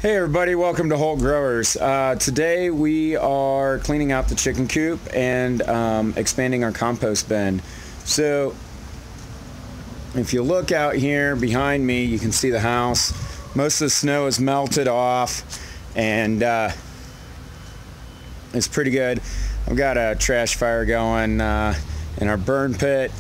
Hey everybody, welcome to Holt Growers. Today we are cleaning out the chicken coop and expanding our compost bin. So if you look out here behind me, you can see the house. Most of the snow is melted off and it's pretty good. I've got a trash fire going in our burn pit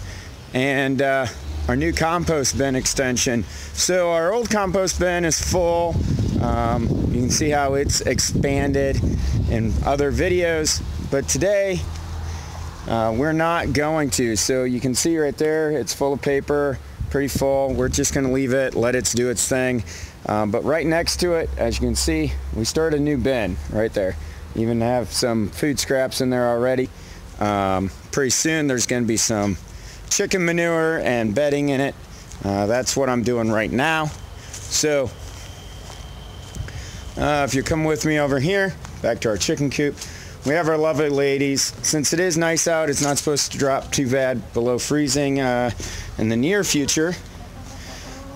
and our new compost bin extension. So our old compost bin is full. You can see how it's expanded in other videos, but today we're not going to. So you can see right there, it's full of paper, pretty full. We're just going to leave it, let it do its thing. But right next to it, as you can see, we started a new bin right there. Even have some food scraps in there already. Pretty soon there's going to be some chicken manure and bedding in it. That's what I'm doing right now. So if you come with me over here, back to our chicken coop, we have our lovely ladies. Since it is nice out, it's not supposed to drop too bad below freezing in the near future.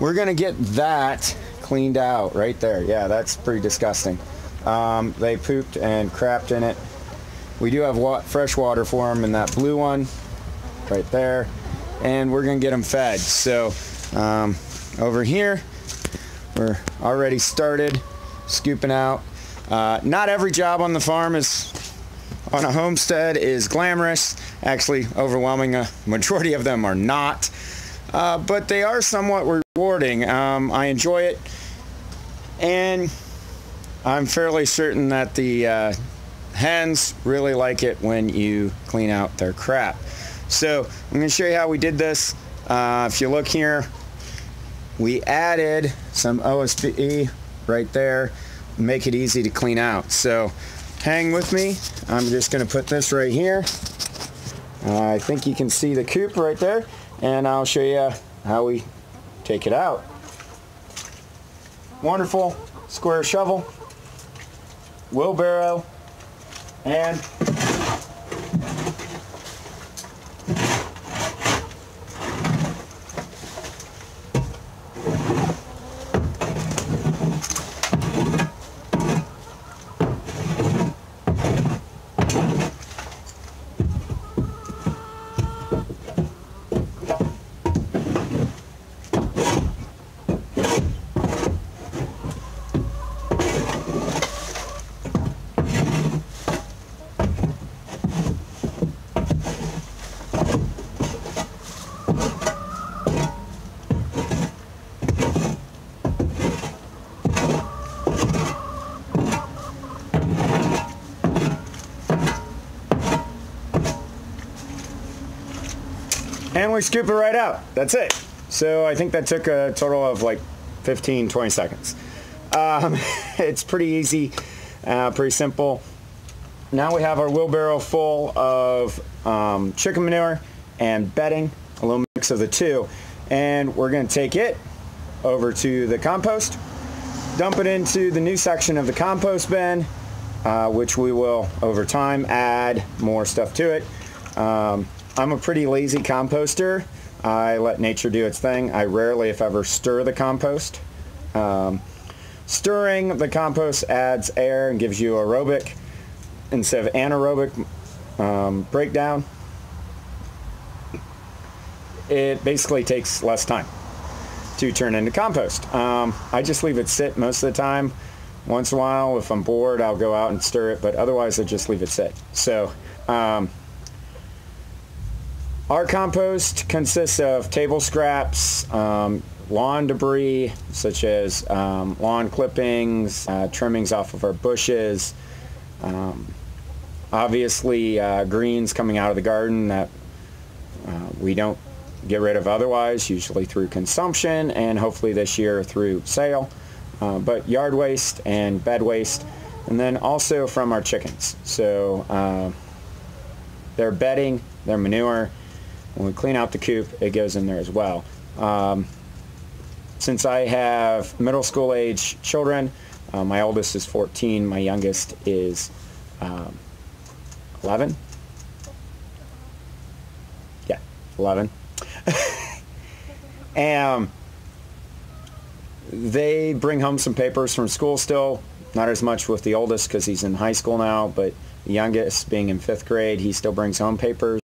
We're gonna get that cleaned out right there. Yeah, that's pretty disgusting. They pooped and crapped in it. We do have fresh water for them in that blue one right there, and we're gonna get them fed. So over here, we're already started scooping out. Not every job on the farm on a homestead is glamorous. Actually, overwhelming majority of them are not, but they are somewhat rewarding. I enjoy it, and I'm fairly certain that the hens really like it when you clean out their crap. So I'm going to show you how we did this. If you look here, we added some OSB right there, make it easy to clean out. So hang with me. I'm just going to put this right here. I think you can see the coop right there, and I'll show you how we take it out. Wonderful square shovel, wheelbarrow, and we scoop it right out. That's it. So I think that took a total of like 15-20 seconds. It's pretty easy, pretty simple. Now we have our wheelbarrow full of chicken manure and bedding, a little mix of the two, and we're going to take it over to the compost, dump it into the new section of the compost bin, which we will over time add more stuff to it. I'm a pretty lazy composter. I let nature do its thing. I rarely, if ever, stir the compost. Stirring the compost adds air and gives you aerobic instead of anaerobic breakdown. It basically takes less time to turn into compost. I just leave it sit most of the time. Once in a while, if I'm bored, I'll go out and stir it, but otherwise I just leave it sit. So our compost consists of table scraps, lawn debris, such as lawn clippings, trimmings off of our bushes, obviously greens coming out of the garden that we don't get rid of otherwise, usually through consumption, and hopefully this year through sale, but yard waste and bed waste, and then also from our chickens. So their bedding, their manure. When we clean out the coop, it goes in there as well. Since I have middle school age children, my oldest is 14, my youngest is 11. Yeah, 11. And they bring home some papers from school still, not as much with the oldest because he's in high school now, but the youngest being in 5th grade, he still brings home papers,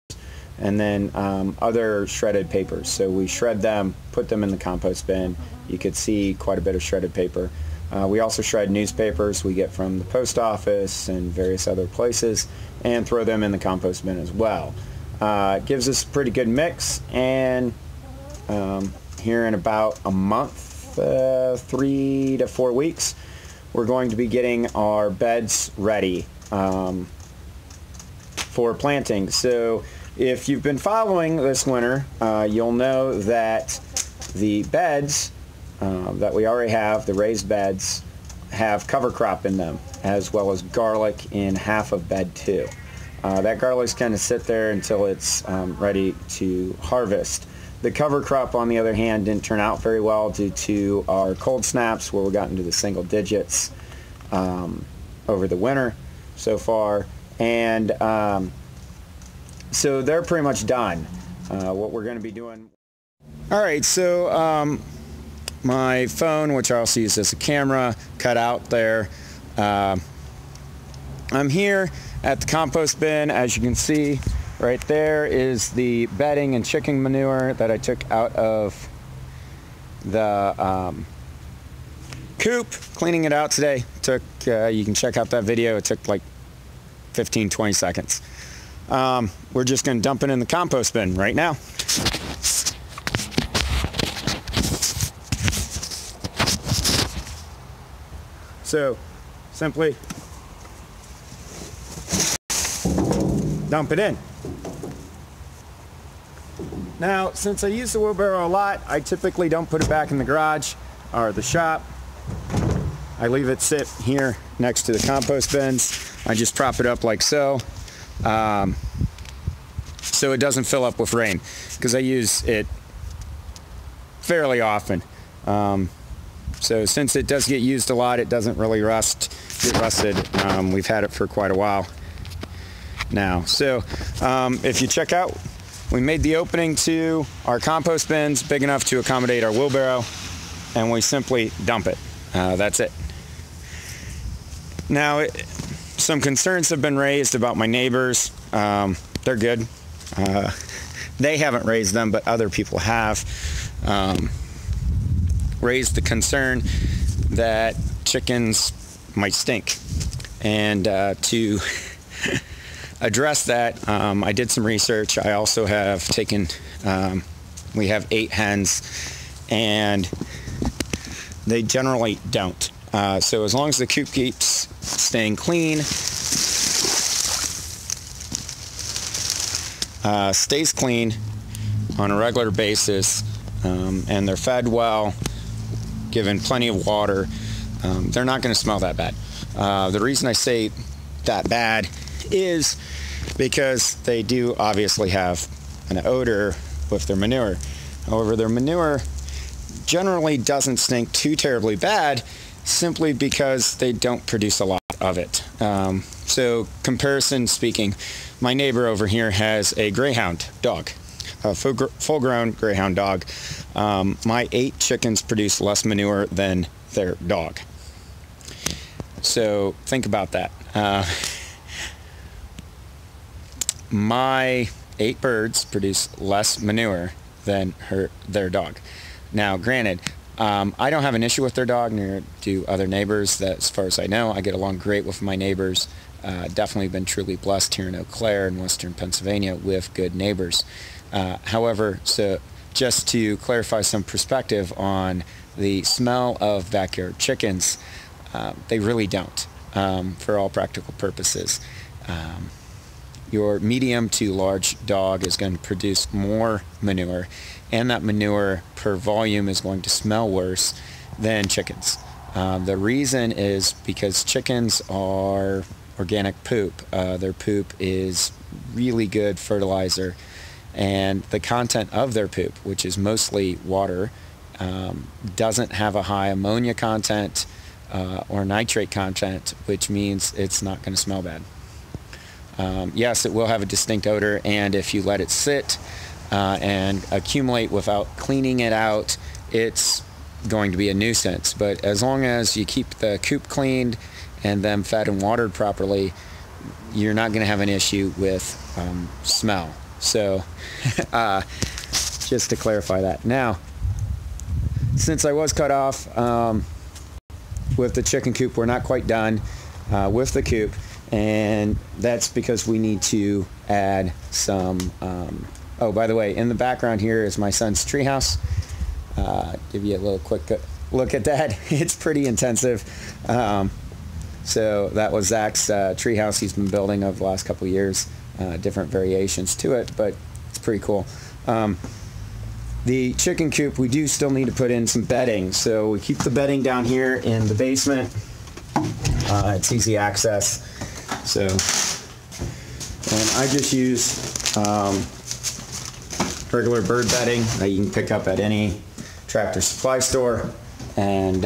and then other shredded papers. So we shred them, put them in the compost bin. You could see quite a bit of shredded paper. We also shred newspapers we get from the post office and various other places and throw them in the compost bin as well. It gives us a pretty good mix, and here in about a month, 3 to 4 weeks, we're going to be getting our beds ready for planting. So if you've been following this winter, you'll know that the beds that we already have, the raised beds, have cover crop in them, as well as garlic in half of bed 2. That garlic's going to sit there until it's ready to harvest. The cover crop, on the other hand, didn't turn out very well due to our cold snaps, where we got into the single digits over the winter so far, and so they're pretty much done. What we're going to be doing. All right, so my phone, which I also use as a camera, cut out there. I'm here at the compost bin. As you can see, right there is the bedding and chicken manure that I took out of the coop, cleaning it out today. Took you can check out that video. It took like 15-20 seconds. We're just going to dump it in the compost bin right now. So simply dump it in. Now, since I use the wheelbarrow a lot, I typically don't put it back in the garage or the shop. I leave it sit here next to the compost bins. I just prop it up like so, so it doesn't fill up with rain, because I use it fairly often. So since it does get used a lot, it doesn't really get rusted. We've had it for quite a while now. So if you check out, we made the opening to our compost bins big enough to accommodate our wheelbarrow, and we simply dump it. That's it. Now, some concerns have been raised about my neighbors. They're good. They haven't raised them, but other people have raised the concern that chickens might stink. And to address that, I did some research. I also have taken, we have 8 hens, and they generally don't. So as long as the coop keeps staying clean, stays clean on a regular basis, and they're fed well, given plenty of water, they're not going to smell that bad. The reason I say that bad is because they do obviously have an odor with their manure. However, their manure generally doesn't stink too terribly bad, simply because they don't produce a lot of it. So comparison speaking, my neighbor over here has a greyhound dog, a full-grown greyhound dog. My 8 chickens produce less manure than their dog. So think about that. My 8 birds produce less manure than their dog. Now, granted, I don't have an issue with their dog, nor do other neighbors. That, as far as I know, I get along great with my neighbors. Definitely been truly blessed here in Eau Claire in western Pennsylvania with good neighbors. However, so just to clarify some perspective on the smell of backyard chickens, they really don't, for all practical purposes. Your medium to large dog is going to produce more manure, and that manure per volume is going to smell worse than chickens. The reason is because chickens are organic poop. Their poop is really good fertilizer, and the content of their poop, which is mostly water, doesn't have a high ammonia content or nitrate content, which means it's not going to smell bad. Yes, it will have a distinct odor, and if you let it sit and accumulate without cleaning it out, it's going to be a nuisance. But as long as you keep the coop cleaned and them fed and watered properly, you're not going to have an issue with smell. So just to clarify that. Now, since I was cut off with the chicken coop, we're not quite done with the coop, and that's because we need to add some oh, by the way, in the background here is my son's treehouse. Give you a little quick look at that. It's pretty intensive. So that was Zach's treehouse he's been building over the last couple of years. Different variations to it, but it's pretty cool. The chicken coop, we do still need to put in some bedding. So we keep the bedding down here in the basement. It's easy access. So, and I just use regular bird bedding that you can pick up at any Tractor Supply store, and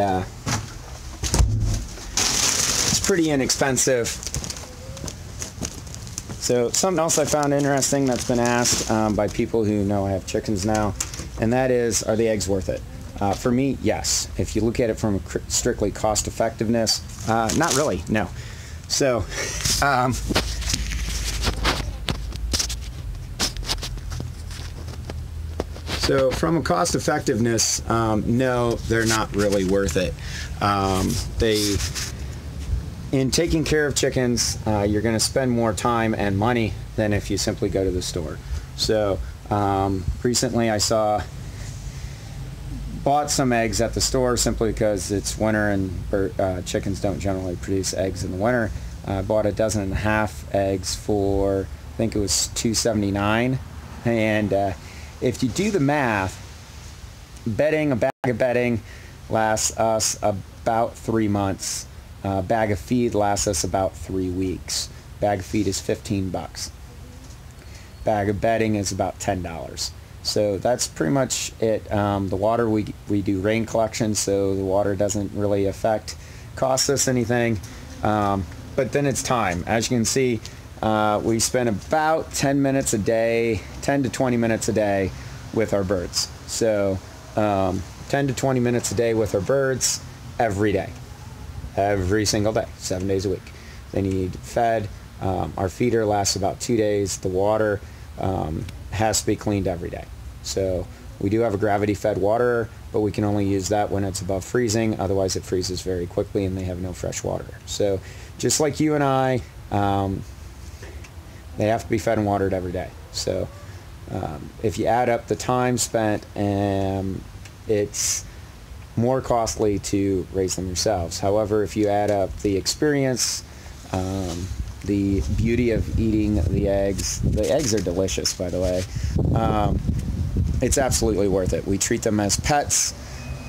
it's pretty inexpensive. So something else I found interesting that's been asked by people who know I have chickens now, and that is, are the eggs worth it? For me, yes. If you look at it from a strictly cost effectiveness, not really, no. So so from a cost effectiveness, no, they're not really worth it. In taking care of chickens, you're going to spend more time and money than if you simply go to the store. So recently I bought some eggs at the store simply because it's winter and chickens don't generally produce eggs in the winter. I bought 1.5 dozen eggs for, I think it was $2.79, and if you do the math, a bag of bedding lasts us about 3 months. A bag of feed lasts us about 3 weeks. Bag of feed is $15. Bag of bedding is about $10. So that's pretty much it. The water, we do rain collection, so the water doesn't really cost us anything. But then it's time. As you can see, we spend about 10 minutes a day, 10 to 20 minutes a day with our birds. So 10 to 20 minutes a day with our birds every day. Every single day, 7 days a week. They need fed. Our feeder lasts about 2 days. The water has to be cleaned every day. So we do have a gravity-fed water, but we can only use that when it's above freezing. Otherwise, it freezes very quickly, and they have no fresh water. So just like you and I, they have to be fed and watered every day. So if you add up the time spent, it's more costly to raise them yourselves. However, if you add up the experience, the beauty of eating the eggs are delicious, by the way, it's absolutely worth it. We treat them as pets,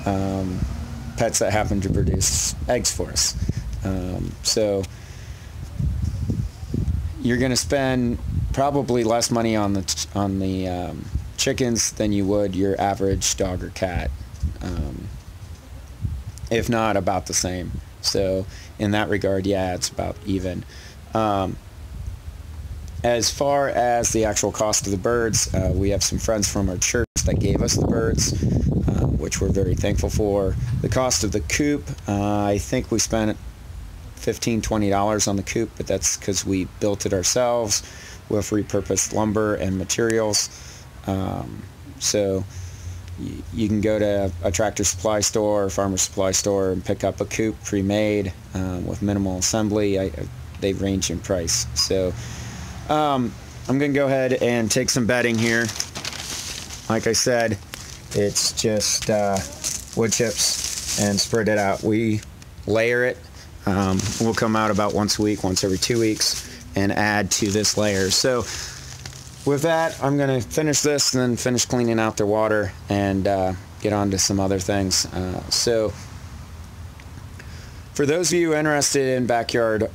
pets that happen to produce eggs for us. So you're going to spend probably less money on the chickens than you would your average dog or cat. If not about the same. So in that regard, yeah, it's about even. As far as the actual cost of the birds, we have some friends from our church that gave us the birds, which we're very thankful for. The cost of the coop, I think we spent $15, $20 on the coop, but that's because we built it ourselves with repurposed lumber and materials. So you can go to a Tractor Supply store or Farmer Supply store and pick up a coop pre-made with minimal assembly. They range in price. So I'm going to go ahead and take some bedding here. Like I said, it's just wood chips and spread it out. We layer it. We'll come out about once a week, once every 2 weeks, and add to this layer. So with that, I'm going to finish this and then finish cleaning out their water and get on to some other things. So for those of you interested in backyard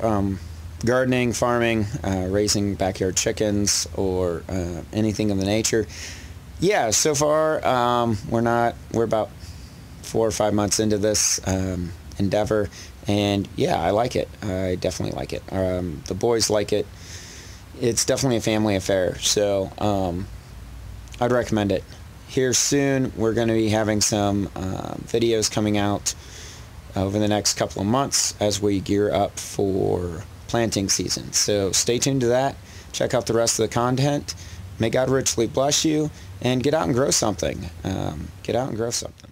gardening, farming, raising backyard chickens, or anything of the nature, yeah, so far we're about 4 or 5 months into this endeavor, and yeah, I like it. I definitely like it. The boys like it. It's definitely a family affair, so I'd recommend it. here soon. We're going to be having some videos coming out over the next couple of months as we gear up for planting season. So stay tuned to that. Check out the rest of the content. May God richly bless you, and get out and grow something. Get out and grow something.